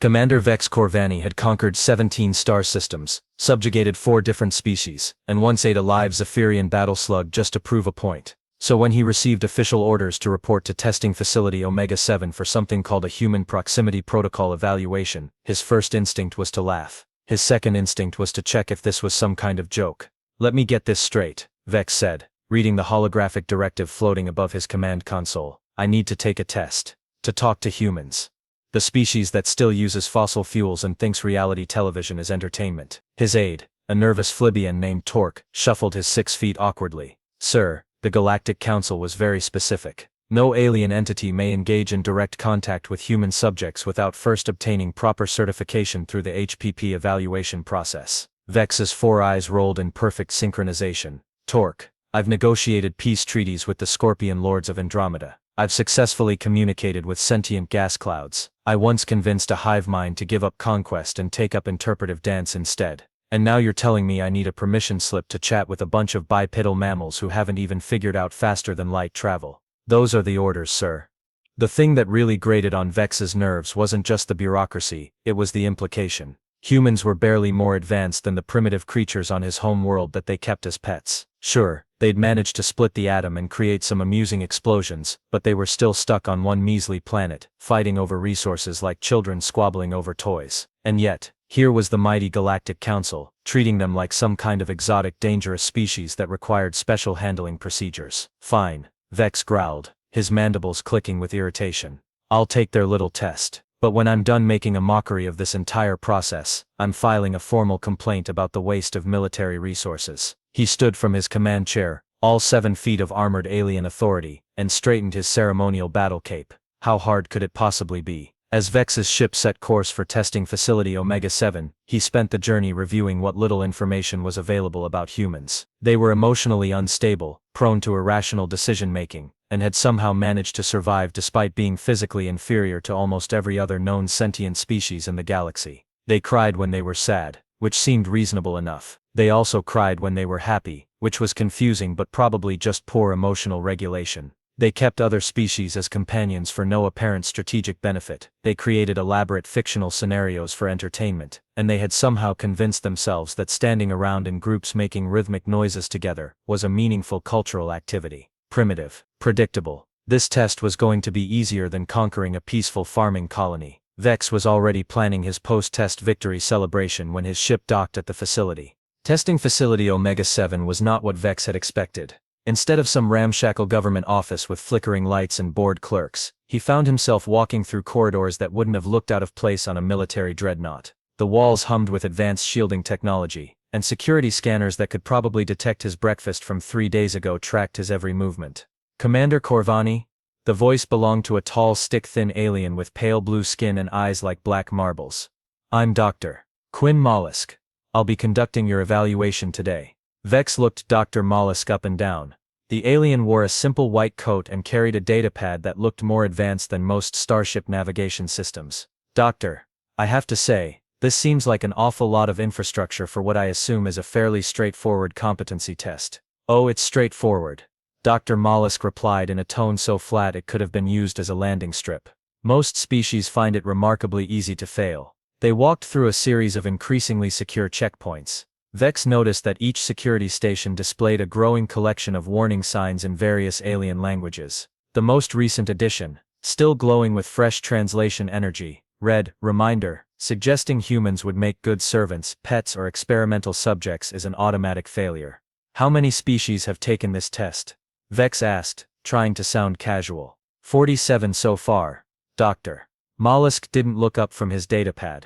Commander Vex Korvani had conquered 17 star systems, subjugated 4 different species, and once ate a live Zephyrian battle slug just to prove a point. So when he received official orders to report to testing facility Omega-7 for something called a human proximity protocol evaluation, his first instinct was to laugh. His second instinct was to check if this was some kind of joke. "Let me get this straight," Vex said, reading the holographic directive floating above his command console. "I need to take a test. To talk to humans. The species that still uses fossil fuels and thinks reality television is entertainment." His aide, a nervous Flibian named Torque, shuffled his 6 feet awkwardly. "Sir, the Galactic Council was very specific. No alien entity may engage in direct contact with human subjects without first obtaining proper certification through the HPP evaluation process." Vex's 4 eyes rolled in perfect synchronization. "Torque, I've negotiated peace treaties with the Scorpion Lords of Andromeda. I've successfully communicated with sentient gas clouds. I once convinced a hive mind to give up conquest and take up interpretive dance instead. And now you're telling me I need a permission slip to chat with a bunch of bipedal mammals who haven't even figured out faster than light travel." "Those are the orders, sir." The thing that really grated on Vex's nerves wasn't just the bureaucracy, it was the implication. Humans were barely more advanced than the primitive creatures on his home world that they kept as pets. Sure, they'd managed to split the atom and create some amusing explosions, but they were still stuck on one measly planet, fighting over resources like children squabbling over toys. And yet, here was the mighty Galactic Council, treating them like some kind of exotic dangerous species that required special handling procedures. "Fine," Vex growled, his mandibles clicking with irritation. "I'll take their little test. But when I'm done making a mockery of this entire process, I'm filing a formal complaint about the waste of military resources." He stood from his command chair, all 7 feet of armored alien authority, and straightened his ceremonial battle cape. How hard could it possibly be? As Vex's ship set course for testing facility Omega-7, he spent the journey reviewing what little information was available about humans. They were emotionally unstable, prone to irrational decision-making, and had somehow managed to survive despite being physically inferior to almost every other known sentient species in the galaxy. They cried when they were sad, which seemed reasonable enough. They also cried when they were happy, which was confusing but probably just poor emotional regulation. They kept other species as companions for no apparent strategic benefit. They created elaborate fictional scenarios for entertainment, and they had somehow convinced themselves that standing around in groups making rhythmic noises together was a meaningful cultural activity. Primitive, predictable. This test was going to be easier than conquering a peaceful farming colony. Vex was already planning his post-test victory celebration when his ship docked at the facility. Testing facility Omega-7 was not what Vex had expected. Instead of some ramshackle government office with flickering lights and bored clerks, he found himself walking through corridors that wouldn't have looked out of place on a military dreadnought. The walls hummed with advanced shielding technology, and security scanners that could probably detect his breakfast from 3 days ago tracked his every movement. "Commander Korvani?" The voice belonged to a tall, stick-thin alien with pale blue skin and eyes like black marbles. "I'm Dr. Quinn Mollusk. I'll be conducting your evaluation today." Vex looked Dr. Mollusk up and down. The alien wore a simple white coat and carried a datapad that looked more advanced than most starship navigation systems. "Doctor, I have to say, this seems like an awful lot of infrastructure for what I assume is a fairly straightforward competency test." "Oh, it's straightforward," Dr. Mollusk replied in a tone so flat it could have been used as a landing strip. "Most species find it remarkably easy to fail." They walked through a series of increasingly secure checkpoints. Vex noticed that each security station displayed a growing collection of warning signs in various alien languages. The most recent edition, still glowing with fresh translation energy, read, "Reminder, suggesting humans would make good servants, pets or experimental subjects is an automatic failure." "How many species have taken this test?" Vex asked, trying to sound casual. 47 so far, Dr. Mollusk didn't look up from his datapad.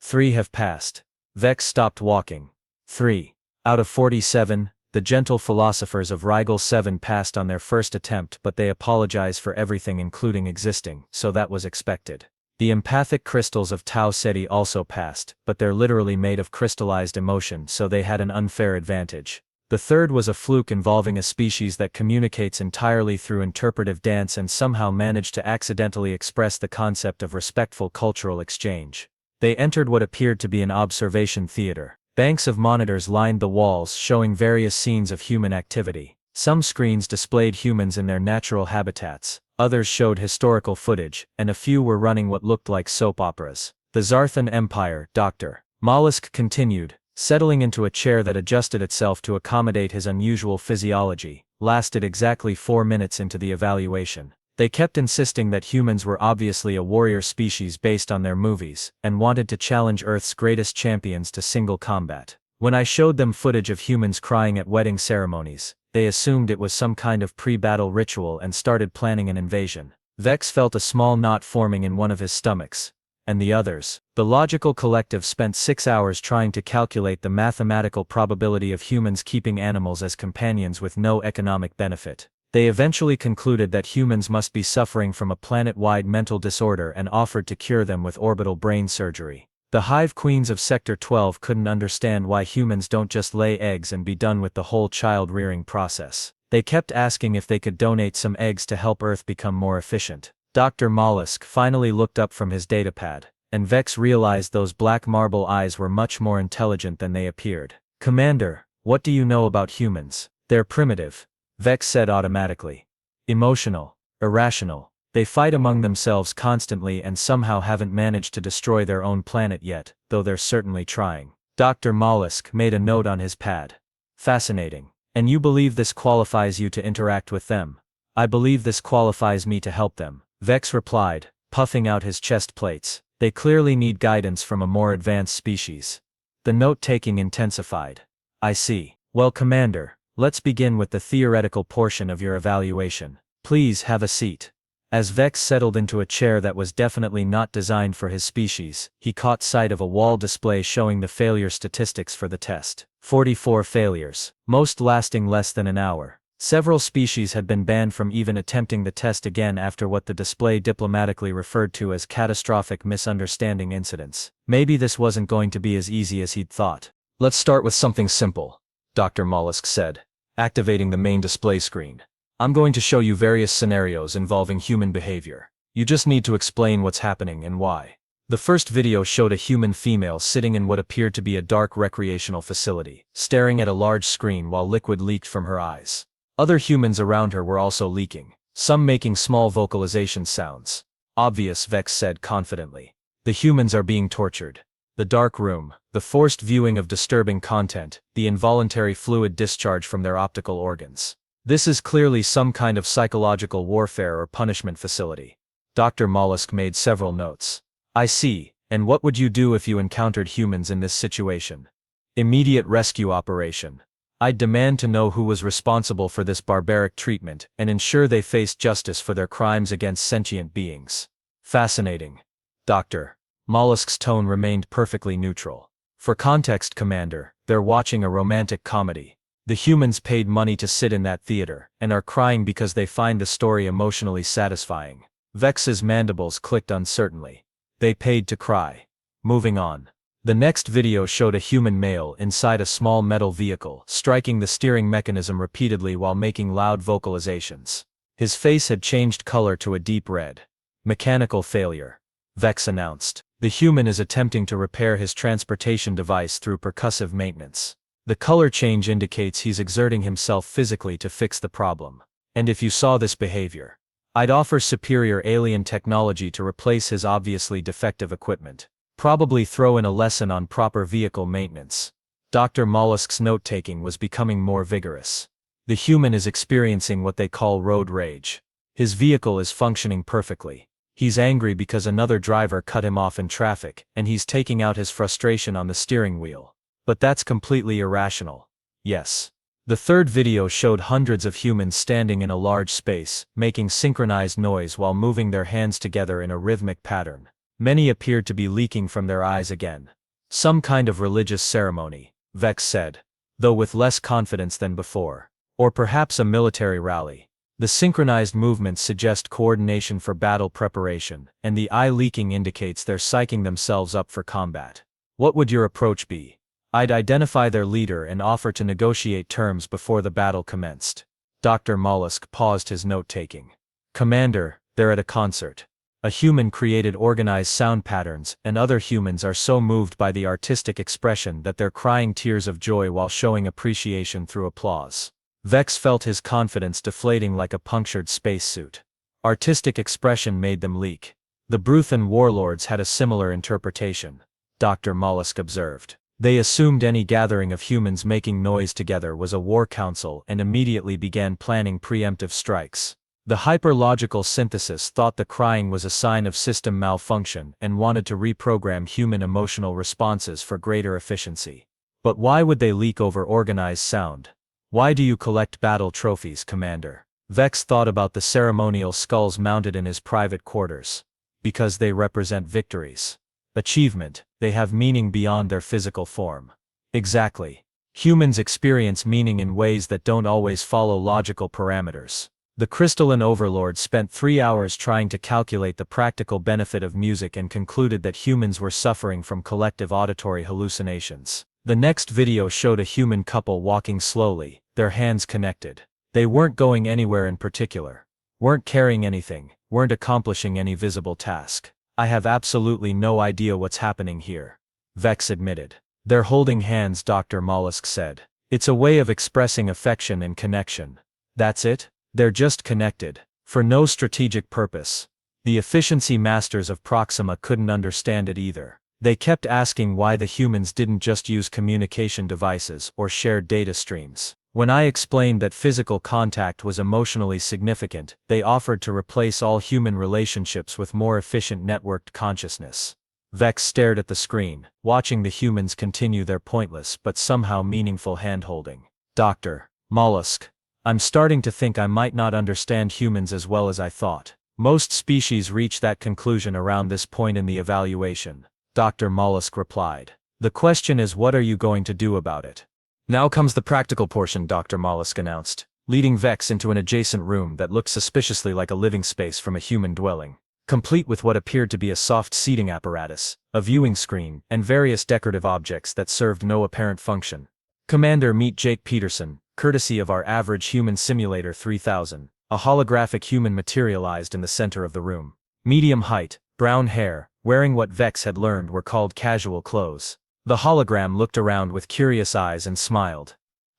3 have passed." Vex stopped walking. 3. Out of 47, the gentle philosophers of Rigel 7 passed on their first attempt, but they apologize for everything including existing, so that was expected. The empathic crystals of Tau Ceti also passed, but they're literally made of crystallized emotion, so they had an unfair advantage. The third was a fluke involving a species that communicates entirely through interpretive dance and somehow managed to accidentally express the concept of respectful cultural exchange. They entered what appeared to be an observation theater. Banks of monitors lined the walls showing various scenes of human activity. Some screens displayed humans in their natural habitats, others showed historical footage, and a few were running what looked like soap operas. The Zarthan Empire, Dr. Mollusk continued, settling into a chair that adjusted itself to accommodate his unusual physiology, lasted exactly 4 minutes into the evaluation. They kept insisting that humans were obviously a warrior species based on their movies, and wanted to challenge Earth's greatest champions to single combat. When I showed them footage of humans crying at wedding ceremonies, they assumed it was some kind of pre-battle ritual and started planning an invasion. Vex felt a small knot forming in one of his stomachs. And the others. The logical collective spent 6 hours trying to calculate the mathematical probability of humans keeping animals as companions with no economic benefit. They eventually concluded that humans must be suffering from a planet-wide mental disorder and offered to cure them with orbital brain surgery. The hive queens of Sector 12 couldn't understand why humans don't just lay eggs and be done with the whole child-rearing process. They kept asking if they could donate some eggs to help Earth become more efficient. Dr. Mollusk finally looked up from his datapad, and Vex realized those black marble eyes were much more intelligent than they appeared. "Commander, what do you know about humans?" "They're primitive," Vex said automatically. "Emotional, irrational. They fight among themselves constantly and somehow haven't managed to destroy their own planet yet, though they're certainly trying." Dr. Mollusk made a note on his pad. "Fascinating. And you believe this qualifies you to interact with them?" "I believe this qualifies me to help them," Vex replied, puffing out his chest plates. "They clearly need guidance from a more advanced species." The note-taking intensified. "I see. Well, Commander, let's begin with the theoretical portion of your evaluation. Please have a seat." As Vex settled into a chair that was definitely not designed for his species, he caught sight of a wall display showing the failure statistics for the test. 44 failures, most lasting less than an hour. Several species had been banned from even attempting the test again after what the display diplomatically referred to as catastrophic misunderstanding incidents. Maybe this wasn't going to be as easy as he'd thought. "Let's start with something simple," Dr. Mollusk said, activating the main display screen. "I'm going to show you various scenarios involving human behavior. You just need to explain what's happening and why." The first video showed a human female sitting in what appeared to be a dark recreational facility, staring at a large screen while liquid leaked from her eyes. Other humans around her were also leaking, some making small vocalization sounds. "Obvious," Vex said confidently. "The humans are being tortured." The dark room, the forced viewing of disturbing content, the involuntary fluid discharge from their optical organs. This is clearly some kind of psychological warfare or punishment facility. Dr. Mollusk made several notes. "I see. And what would you do if you encountered humans in this situation?" "Immediate rescue operation. I'd demand to know who was responsible for this barbaric treatment and ensure they faced justice for their crimes against sentient beings." "Fascinating." Dr. Mollusk's tone remained perfectly neutral. "For context, Commander, they're watching a romantic comedy. The humans paid money to sit in that theater, and are crying because they find the story emotionally satisfying." Vex's mandibles clicked uncertainly. "They paid to cry." Moving on. The next video showed a human male inside a small metal vehicle, striking the steering mechanism repeatedly while making loud vocalizations. His face had changed color to a deep red. "Mechanical failure," Vex announced. "The human is attempting to repair his transportation device through percussive maintenance." The color change indicates he's exerting himself physically to fix the problem. "And if you saw this behavior, I'd offer superior alien technology to replace his obviously defective equipment. Probably throw in a lesson on proper vehicle maintenance." Dr. Mollusk's note-taking was becoming more vigorous. "The human is experiencing what they call road rage. His vehicle is functioning perfectly. He's angry because another driver cut him off in traffic, and he's taking out his frustration on the steering wheel. But that's completely irrational." "Yes." The third video showed hundreds of humans standing in a large space, making synchronized noise while moving their hands together in a rhythmic pattern. Many appeared to be leaking from their eyes again. "Some kind of religious ceremony," Vex said, though with less confidence than before. "Or perhaps a military rally." The synchronized movements suggest coordination for battle preparation, and the eye leaking indicates they're psyching themselves up for combat. "What would your approach be?" "I'd identify their leader and offer to negotiate terms before the battle commenced." Dr. Mollusk paused his note-taking. "Commander, they're at a concert. A human created organized sound patterns, and other humans are so moved by the artistic expression that they're crying tears of joy while showing appreciation through applause." Vex felt his confidence deflating like a punctured spacesuit. "Artistic expression made them leak." The Bruthan warlords had a similar interpretation, Dr. Mollusk observed. They assumed any gathering of humans making noise together was a war council and immediately began planning preemptive strikes. The hyperlogical synthesis thought the crying was a sign of system malfunction and wanted to reprogram human emotional responses for greater efficiency. But why would they leak over organized sound? Why do you collect battle trophies, Commander? Vex thought about the ceremonial skulls mounted in his private quarters. Because they represent victories. Achievement, they have meaning beyond their physical form. Exactly. Humans experience meaning in ways that don't always follow logical parameters. The crystalline overlord spent 3 hours trying to calculate the practical benefit of music and concluded that humans were suffering from collective auditory hallucinations. The next video showed a human couple walking slowly, their hands connected. They weren't going anywhere in particular. Weren't carrying anything, weren't accomplishing any visible task. I have absolutely no idea what's happening here. Vex admitted. They're holding hands, Dr. Mollusk said. It's a way of expressing affection and connection. That's it? They're just connected. For no strategic purpose. The efficiency masters of Proxima couldn't understand it either. They kept asking why the humans didn't just use communication devices or shared data streams. When I explained that physical contact was emotionally significant, they offered to replace all human relationships with more efficient networked consciousness. Vex stared at the screen, watching the humans continue their pointless but somehow meaningful handholding. Dr. Mollusk, I'm starting to think I might not understand humans as well as I thought. Most species reach that conclusion around this point in the evaluation, Dr. Mollusk replied. The question is, what are you going to do about it? Now comes the practical portion, Dr. Mollusk announced, leading Vex into an adjacent room that looked suspiciously like a living space from a human dwelling, complete with what appeared to be a soft seating apparatus, a viewing screen, and various decorative objects that served no apparent function. Commander, meet Jake Peterson, courtesy of our average human simulator 3000, a holographic human materialized in the center of the room. Medium height, brown hair, wearing what Vex had learned were called casual clothes. The hologram looked around with curious eyes and smiled.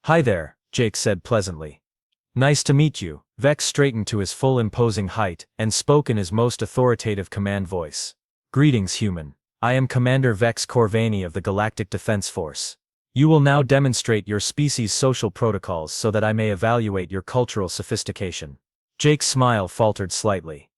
Hi there, Jake said pleasantly. Nice to meet you. Vex straightened to his full imposing height and spoke in his most authoritative command voice. Greetings, human. I am Commander Vex Korvani of the Galactic Defense Force. You will now demonstrate your species' social protocols so that I may evaluate your cultural sophistication. Jake's smile faltered slightly.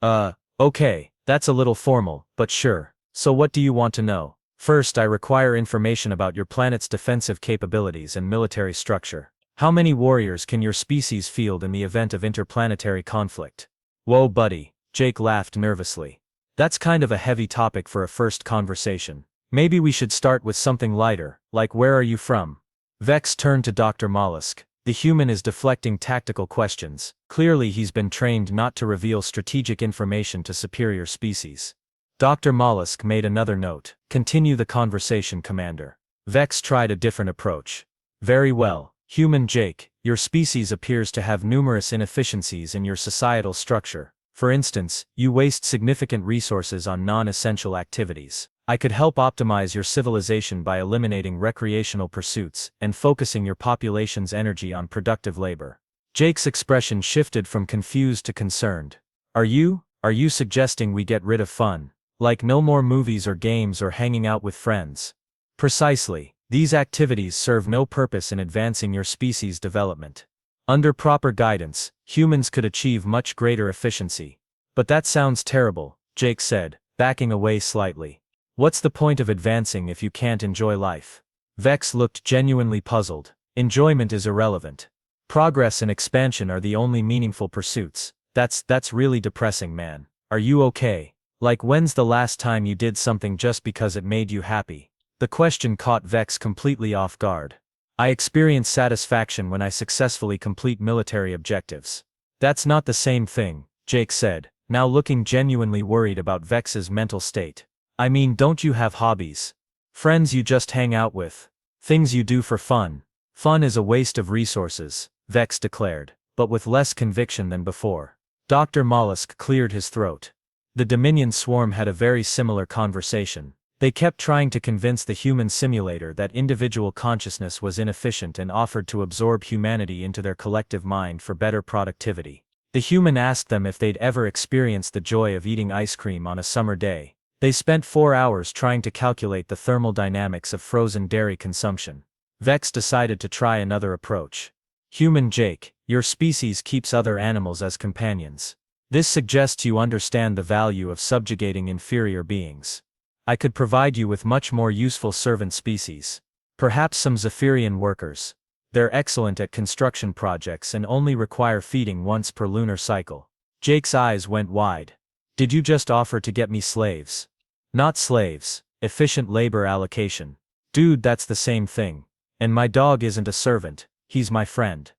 Okay, that's a little formal, but sure. So what do you want to know? First, I require information about your planet's defensive capabilities and military structure. How many warriors can your species field in the event of interplanetary conflict? Whoa, buddy, Jake laughed nervously. That's kind of a heavy topic for a first conversation. Maybe we should start with something lighter, like where are you from? Vex turned to Dr. Mollusk. The human is deflecting tactical questions. Clearly he's been trained not to reveal strategic information to superior species. Dr. Mollusk made another note. Continue the conversation, Commander. Vex tried a different approach. Very well, human Jake, your species appears to have numerous inefficiencies in your societal structure. For instance, you waste significant resources on non-essential activities. I could help optimize your civilization by eliminating recreational pursuits and focusing your population's energy on productive labor. Jake's expression shifted from confused to concerned. Are you suggesting we get rid of fun? Like no more movies or games or hanging out with friends? Precisely. These activities serve no purpose in advancing your species' development. Under proper guidance, humans could achieve much greater efficiency. But that sounds terrible, Jake said, backing away slightly. What's the point of advancing if you can't enjoy life? Vex looked genuinely puzzled. Enjoyment is irrelevant. Progress and expansion are the only meaningful pursuits. That's really depressing, man. Are you okay? Like, when's the last time you did something just because it made you happy? The question caught Vex completely off guard. I experience satisfaction when I successfully complete military objectives. That's not the same thing, Jake said, now looking genuinely worried about Vex's mental state. I mean, don't you have hobbies? Friends you just hang out with? Things you do for fun? Fun is a waste of resources, Vex declared, but with less conviction than before. Dr. Mollusk cleared his throat. The Dominion swarm had a very similar conversation. They kept trying to convince the human simulator that individual consciousness was inefficient and offered to absorb humanity into their collective mind for better productivity. The human asked them if they'd ever experienced the joy of eating ice cream on a summer day. They spent 4 hours trying to calculate the thermal dynamics of frozen dairy consumption. Vex decided to try another approach. Human Jake, your species keeps other animals as companions. This suggests you understand the value of subjugating inferior beings. I could provide you with much more useful servant species. Perhaps some Zephyrian workers. They're excellent at construction projects and only require feeding once per lunar cycle. Jake's eyes went wide. Did you just offer to get me slaves? Not slaves, efficient labor allocation. Dude, that's the same thing. And my dog isn't a servant, he's my friend.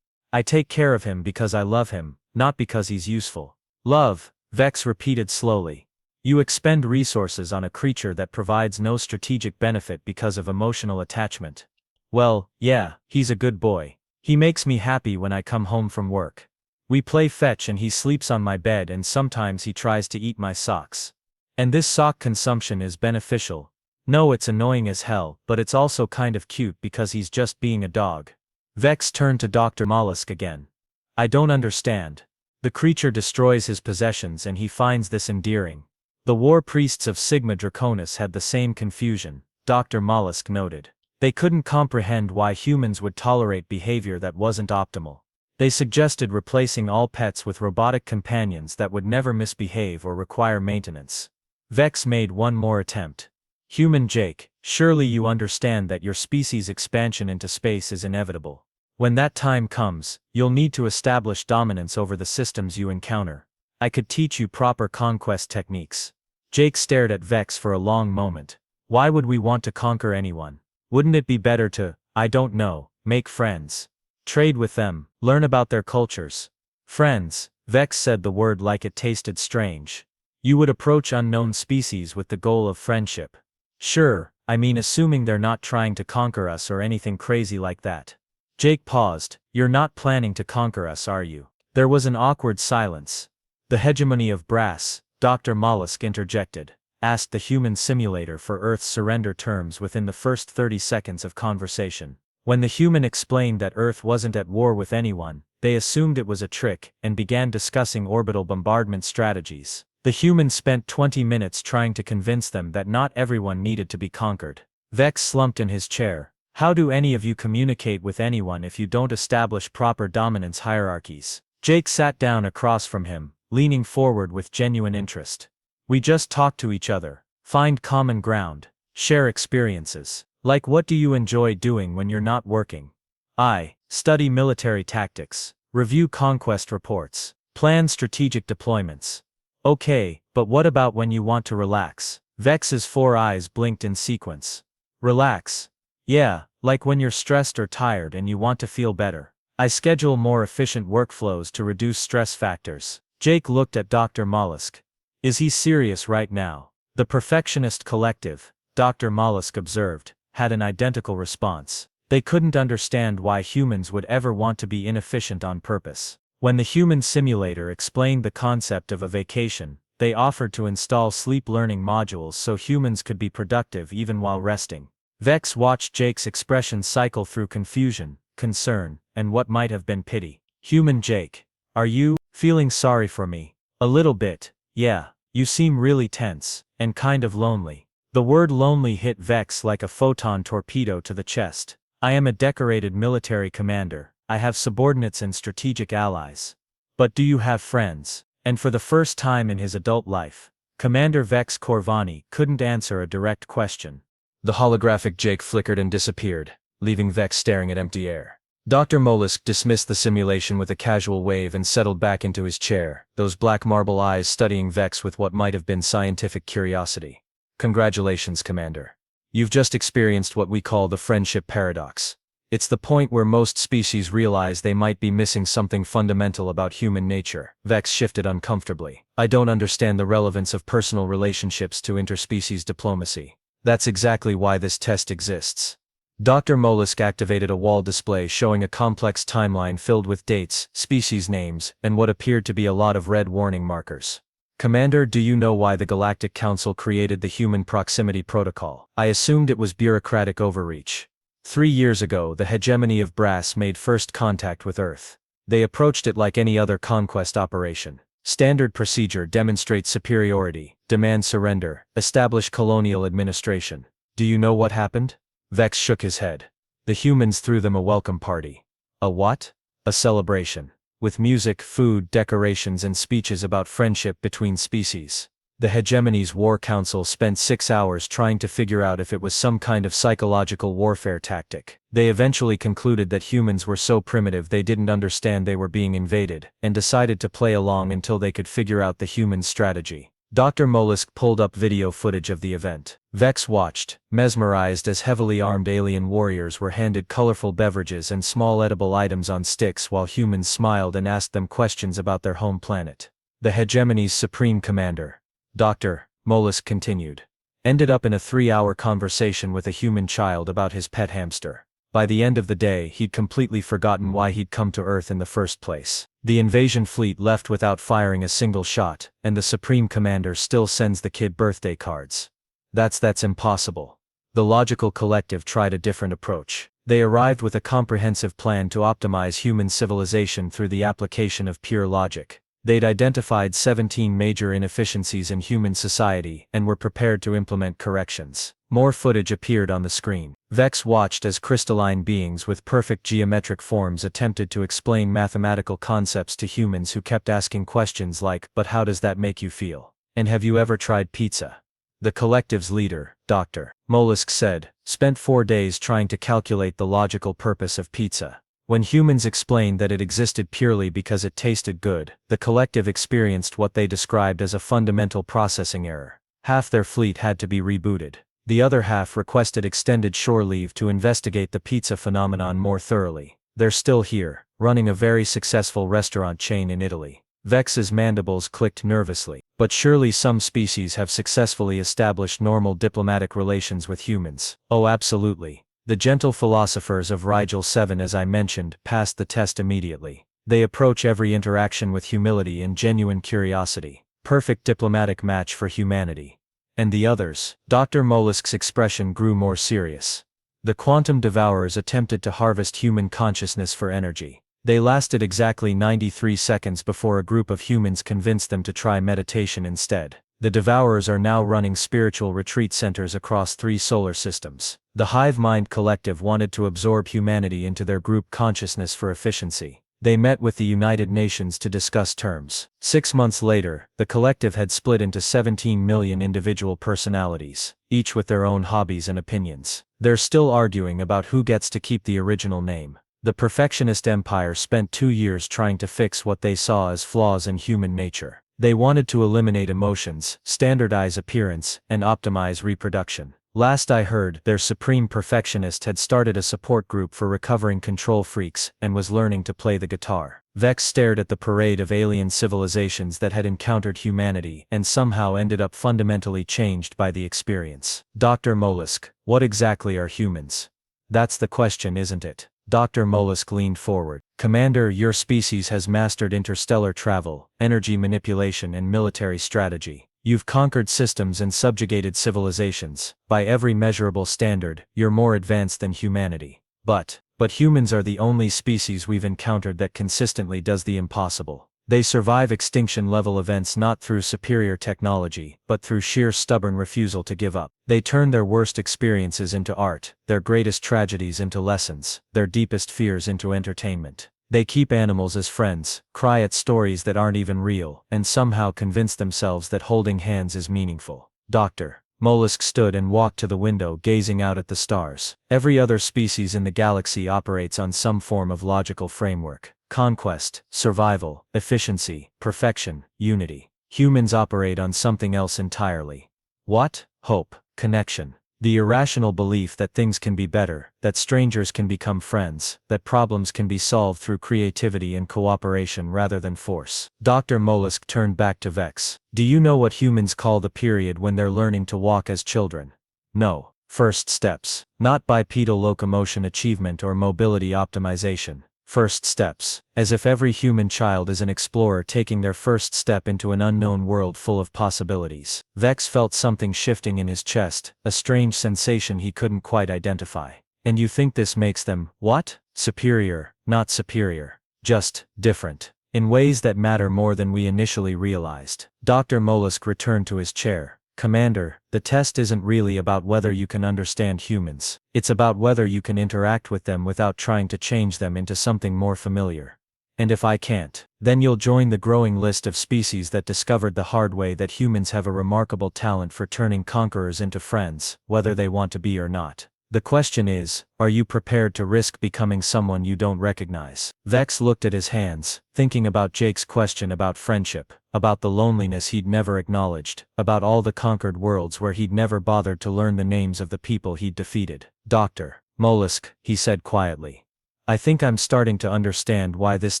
I take care of him because I love him, not because he's useful. Love, Vex repeated slowly. You expend resources on a creature that provides no strategic benefit because of emotional attachment. Well, yeah, he's a good boy. He makes me happy when I come home from work. We play fetch and he sleeps on my bed and sometimes he tries to eat my socks. And this sock consumption is beneficial. No, it's annoying as hell, but it's also kind of cute because he's just being a dog. Vex turned to Dr. Mollusk again. I don't understand. The creature destroys his possessions and he finds this endearing. The war priests of Sigma Draconis had the same confusion, Dr. Mollusk noted. They couldn't comprehend why humans would tolerate behavior that wasn't optimal. They suggested replacing all pets with robotic companions that would never misbehave or require maintenance. Vex made one more attempt. Human Jake, surely you understand that your species' expansion into space is inevitable. When that time comes, you'll need to establish dominance over the systems you encounter. I could teach you proper conquest techniques. Jake stared at Vex for a long moment. Why would we want to conquer anyone? Wouldn't it be better to, I don't know, make friends? Trade with them, learn about their cultures. Friends, Vex said the word like it tasted strange. You would approach unknown species with the goal of friendship. Sure, I mean assuming they're not trying to conquer us or anything crazy like that. Jake paused. You're not planning to conquer us, are you? There was an awkward silence. The hegemony of brass, Dr. Mollusk interjected, asked the human simulator for Earth's surrender terms within the first 30 seconds of conversation. When the human explained that Earth wasn't at war with anyone, they assumed it was a trick and began discussing orbital bombardment strategies. The human spent 20 minutes trying to convince them that not everyone needed to be conquered. Vex slumped in his chair. How do any of you communicate with anyone if you don't establish proper dominance hierarchies? Jake sat down across from him, leaning forward with genuine interest. We just talk to each other, find common ground, share experiences. Like what do you enjoy doing when you're not working? I study military tactics, review conquest reports, plan strategic deployments. Okay, but what about when you want to relax? Vex's 4 eyes blinked in sequence. Relax. Yeah, like when you're stressed or tired and you want to feel better. I schedule more efficient workflows to reduce stress factors. Jake looked at Dr. Mollusk. Is he serious right now? The Perfectionist Collective, Dr. Mollusk observed, had an identical response. They couldn't understand why humans would ever want to be inefficient on purpose. When the human simulator explained the concept of a vacation, they offered to install sleep learning modules so humans could be productive even while resting. Vex watched Jake's expression cycle through confusion, concern, and what might have been pity. Human Jake, are you feeling sorry for me? A little bit, yeah. You seem really tense, and kind of lonely. The word lonely hit Vex like a photon torpedo to the chest. I am a decorated military commander. I have subordinates and strategic allies. But do you have friends? And for the first time in his adult life, Commander Vex Korvani couldn't answer a direct question. The holographic Jake flickered and disappeared, leaving Vex staring at empty air. Dr. Mollusk dismissed the simulation with a casual wave and settled back into his chair, those black marble eyes studying Vex with what might have been scientific curiosity. Congratulations, Commander. You've just experienced what we call the friendship paradox. It's the point where most species realize they might be missing something fundamental about human nature. Vex shifted uncomfortably. I don't understand the relevance of personal relationships to interspecies diplomacy. That's exactly why this test exists. Dr. Mollusk activated a wall display showing a complex timeline filled with dates, species names, and what appeared to be a lot of red warning markers. Commander, do you know why the Galactic Council created the Human Proximity Protocol? I assumed it was bureaucratic overreach. 3 years ago, the hegemony of brass made first contact with Earth. They approached it like any other conquest operation. Standard procedure: demonstrate superiority, demand surrender, establish colonial administration. Do you know what happened? Vex shook his head. The humans threw them a welcome party. A what? A celebration. With music, food, decorations, and speeches about friendship between species. The hegemony's war council spent 6 hours trying to figure out if it was some kind of psychological warfare tactic. They eventually concluded that humans were so primitive they didn't understand they were being invaded, and decided to play along until they could figure out the human strategy. Dr. Mollusk pulled up video footage of the event. Vex watched, mesmerized, as heavily armed alien warriors were handed colorful beverages and small edible items on sticks while humans smiled and asked them questions about their home planet. The hegemony's supreme commander, Dr. Mollusk continued, ended up in a 3-hour conversation with a human child about his pet hamster. By the end of the day, he'd completely forgotten why he'd come to Earth in the first place. The invasion fleet left without firing a single shot, and the Supreme Commander still sends the kid birthday cards. That's impossible. The logical collective tried a different approach. They arrived with a comprehensive plan to optimize human civilization through the application of pure logic. They'd identified 17 major inefficiencies in human society and were prepared to implement corrections. More footage appeared on the screen. Vex watched as crystalline beings with perfect geometric forms attempted to explain mathematical concepts to humans who kept asking questions like, "But how does that make you feel? And have you ever tried pizza?" The collective's leader, Dr. Mollusk said, spent 4 days trying to calculate the logical purpose of pizza. When humans explained that it existed purely because it tasted good, the collective experienced what they described as a fundamental processing error. Half their fleet had to be rebooted. The other half requested extended shore leave to investigate the pizza phenomenon more thoroughly. They're still here, running a very successful restaurant chain in Italy. Vex's mandibles clicked nervously. But surely some species have successfully established normal diplomatic relations with humans. Oh, absolutely. The gentle philosophers of Rigel 7, as I mentioned, passed the test immediately. They approach every interaction with humility and genuine curiosity. Perfect diplomatic match for humanity. And the others? Dr. Mollusk's expression grew more serious. The quantum devourers attempted to harvest human consciousness for energy. They lasted exactly 93 seconds before a group of humans convinced them to try meditation instead. The devourers are now running spiritual retreat centers across 3 solar systems. The Hive Mind Collective wanted to absorb humanity into their group consciousness for efficiency. They met with the United Nations to discuss terms. 6 months later, the collective had split into 17 million individual personalities, each with their own hobbies and opinions. They're still arguing about who gets to keep the original name. The perfectionist empire spent 2 years trying to fix what they saw as flaws in human nature. They wanted to eliminate emotions, standardize appearance, and optimize reproduction. Last I heard, their supreme perfectionist had started a support group for recovering control freaks and was learning to play the guitar. Vex stared at the parade of alien civilizations that had encountered humanity and somehow ended up fundamentally changed by the experience. Dr. Mollusk, what exactly are humans? That's the question, isn't it? Dr. Mollusk leaned forward. Commander, your species has mastered interstellar travel, energy manipulation, and military strategy. You've conquered systems and subjugated civilizations. By every measurable standard, you're more advanced than humanity. But humans are the only species we've encountered that consistently does the impossible. They survive extinction-level events not through superior technology, but through sheer stubborn refusal to give up. They turn their worst experiences into art, their greatest tragedies into lessons, their deepest fears into entertainment. They keep animals as friends, cry at stories that aren't even real, and somehow convince themselves that holding hands is meaningful. Dr. Mollusk stood and walked to the window, gazing out at the stars. Every other species in the galaxy operates on some form of logical framework. Conquest, survival, efficiency, perfection, unity. Humans operate on something else entirely. What? Hope, connection. The irrational belief that things can be better, that strangers can become friends, that problems can be solved through creativity and cooperation rather than force. Dr. Mollusk turned back to Vex. Do you know what humans call the period when they're learning to walk as children? No. First steps. Not bipedal locomotion achievement or mobility optimization. First steps. As if every human child is an explorer taking their first step into an unknown world full of possibilities. Vex felt something shifting in his chest, a strange sensation he couldn't quite identify. And you think this makes them, what? Superior, not superior. Just different. In ways that matter more than we initially realized. Dr. Mollusk returned to his chair. Commander, the test isn't really about whether you can understand humans. It's about whether you can interact with them without trying to change them into something more familiar. And if I can't, then you'll join the growing list of species that discovered the hard way that humans have a remarkable talent for turning conquerors into friends, whether they want to be or not. The question is, are you prepared to risk becoming someone you don't recognize? Vex looked at his hands, thinking about Jake's question about friendship, about the loneliness he'd never acknowledged, about all the conquered worlds where he'd never bothered to learn the names of the people he'd defeated. Dr. Mollusk, he said quietly. I think I'm starting to understand why this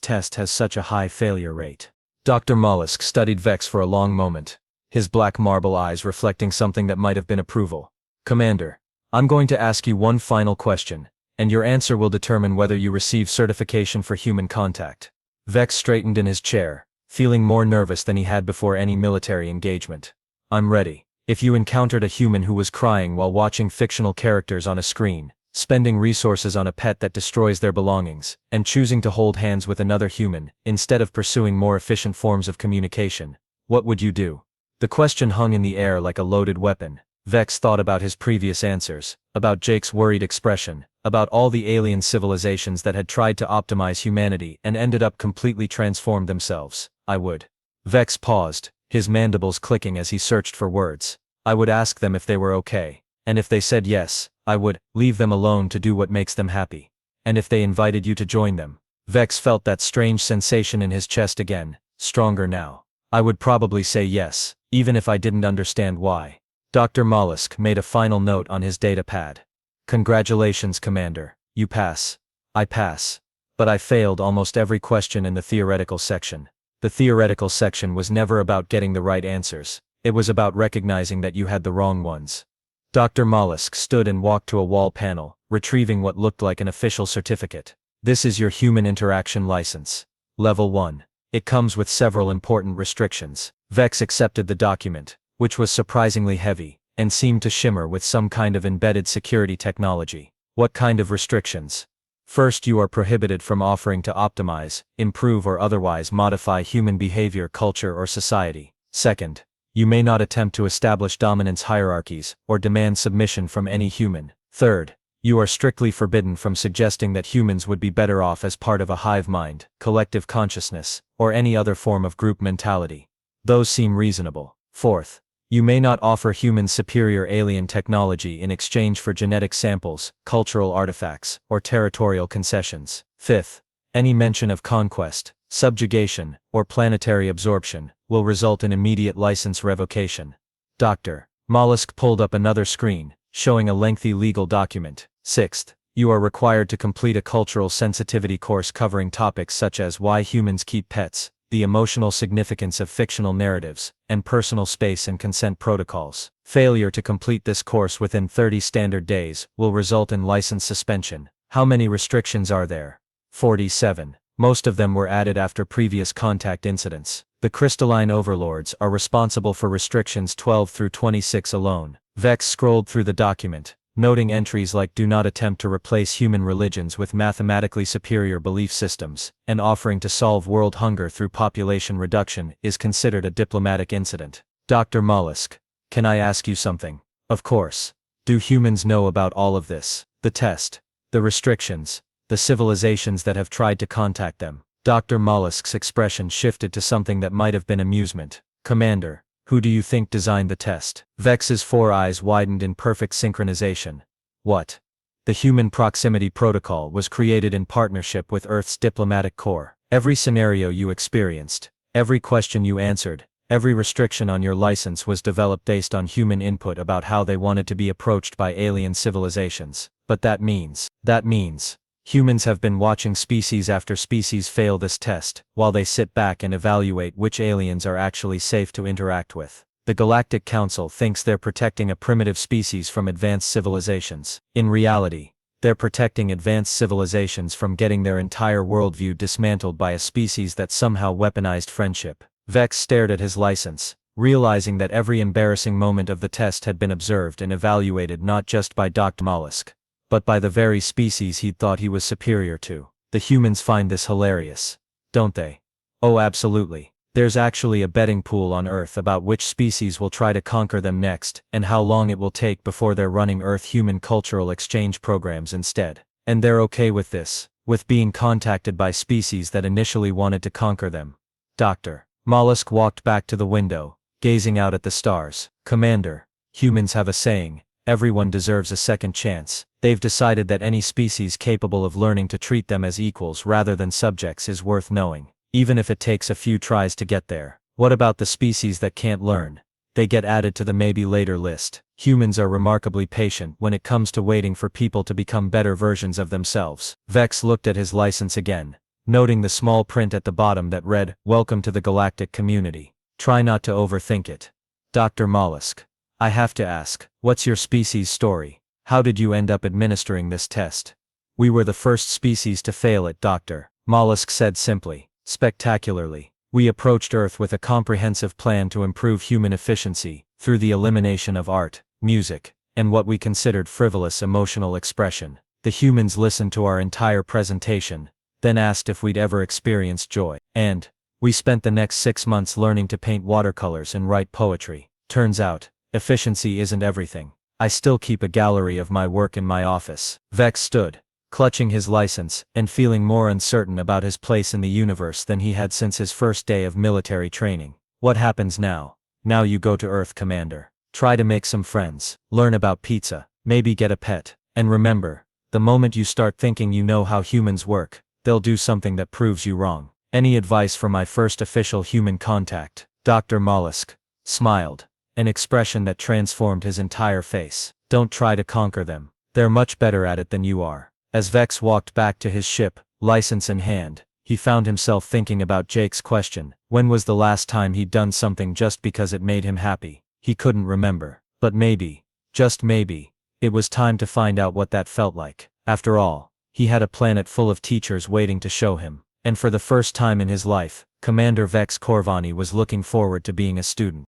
test has such a high failure rate. Dr. Mollusk studied Vex for a long moment, his black marble eyes reflecting something that might have been approval. Commander, I'm going to ask you one final question, and your answer will determine whether you receive certification for human contact. Vex straightened in his chair, feeling more nervous than he had before any military engagement. I'm ready. If you encountered a human who was crying while watching fictional characters on a screen, spending resources on a pet that destroys their belongings, and choosing to hold hands with another human, instead of pursuing more efficient forms of communication, what would you do? The question hung in the air like a loaded weapon. Vex thought about his previous answers, about Jake's worried expression, about all the alien civilizations that had tried to optimize humanity and ended up completely transformed themselves. I would. Vex paused, his mandibles clicking as he searched for words. I would ask them if they were okay, and if they said yes, I would leave them alone to do what makes them happy. And if they invited you to join them. Vex felt that strange sensation in his chest again, stronger now. I would probably say yes, even if I didn't understand why. Dr. Mollusk made a final note on his data pad. Congratulations, Commander. You pass. I pass. But I failed almost every question in the theoretical section. The theoretical section was never about getting the right answers. It was about recognizing that you had the wrong ones. Dr. Mollusk stood and walked to a wall panel, retrieving what looked like an official certificate. This is your human interaction license. Level 1. It comes with several important restrictions. Vex accepted the document, which was surprisingly heavy, and seemed to shimmer with some kind of embedded security technology. What kind of restrictions? First, you are prohibited from offering to optimize, improve or otherwise modify human behavior, culture or society. Second, you may not attempt to establish dominance hierarchies, or demand submission from any human. Third, you are strictly forbidden from suggesting that humans would be better off as part of a hive mind, collective consciousness, or any other form of group mentality. Those seem reasonable. Fourth, you may not offer humans superior alien technology in exchange for genetic samples, cultural artifacts, or territorial concessions. Fifth, any mention of conquest, subjugation, or planetary absorption will result in immediate license revocation. Dr. Mollusk pulled up another screen, showing a lengthy legal document. Sixth, you are required to complete a cultural sensitivity course covering topics such as why humans keep pets, the emotional significance of fictional narratives, and personal space and consent protocols. Failure to complete this course within 30 standard days will result in license suspension. How many restrictions are there? 47. Most of them were added after previous contact incidents. The crystalline overlords are responsible for restrictions 12 through 26 alone. Vex scrolled through the document, noting entries like do not attempt to replace human religions with mathematically superior belief systems, and offering to solve world hunger through population reduction is considered a diplomatic incident. Dr. Mollusk, can I ask you something? Of course. Do humans know about all of this? The test, the restrictions, the civilizations that have tried to contact them. Dr. Mollusk's expression shifted to something that might have been amusement. Commander, who do you think designed the test? Vex's 4 eyes widened in perfect synchronization. What? The Human Proximity Protocol was created in partnership with Earth's diplomatic corps. Every scenario you experienced, every question you answered, every restriction on your license was developed based on human input about how they wanted to be approached by alien civilizations. But that means, humans have been watching species after species fail this test, while they sit back and evaluate which aliens are actually safe to interact with. The Galactic Council thinks they're protecting a primitive species from advanced civilizations. In reality, they're protecting advanced civilizations from getting their entire worldview dismantled by a species that somehow weaponized friendship. Vex stared at his license, realizing that every embarrassing moment of the test had been observed and evaluated not just by Dr. Mollusk, but by the very species he'd thought he was superior to. The humans find this hilarious, don't they? Oh, absolutely. There's actually a betting pool on Earth about which species will try to conquer them next, and how long it will take before they're running Earth-human cultural exchange programs instead. And they're okay with this, with being contacted by species that initially wanted to conquer them. Dr. Mollusk walked back to the window, gazing out at the stars. Commander, humans have a saying, everyone deserves a second chance. They've decided that any species capable of learning to treat them as equals rather than subjects is worth knowing, even if it takes a few tries to get there. What about the species that can't learn? They get added to the maybe later list. Humans are remarkably patient when it comes to waiting for people to become better versions of themselves. Vex looked at his license again, noting the small print at the bottom that read, "Welcome to the Galactic community. Try not to overthink it." Dr. Mollusk, I have to ask, what's your species' story? How did you end up administering this test? We were the first species to fail it, Dr. Mollusk said simply. Spectacularly. We approached Earth with a comprehensive plan to improve human efficiency, through the elimination of art, music, and what we considered frivolous emotional expression. The humans listened to our entire presentation, then asked if we'd ever experienced joy. And we spent the next 6 months learning to paint watercolors and write poetry. Turns out, efficiency isn't everything. I still keep a gallery of my work in my office. Vex stood, clutching his license, and feeling more uncertain about his place in the universe than he had since his first day of military training. What happens now? Now you go to Earth, Commander. Try to make some friends, learn about pizza, maybe get a pet. And remember, the moment you start thinking you know how humans work, they'll do something that proves you wrong. Any advice for my first official human contact? Dr. Mollusk smiled, an expression that transformed his entire face. Don't try to conquer them. They're much better at it than you are. As Vex walked back to his ship, license in hand, he found himself thinking about Jake's question. When was the last time he'd done something just because it made him happy? He couldn't remember. But maybe, just maybe, it was time to find out what that felt like. After all, he had a planet full of teachers waiting to show him. And for the first time in his life, Commander Vex Korvani was looking forward to being a student.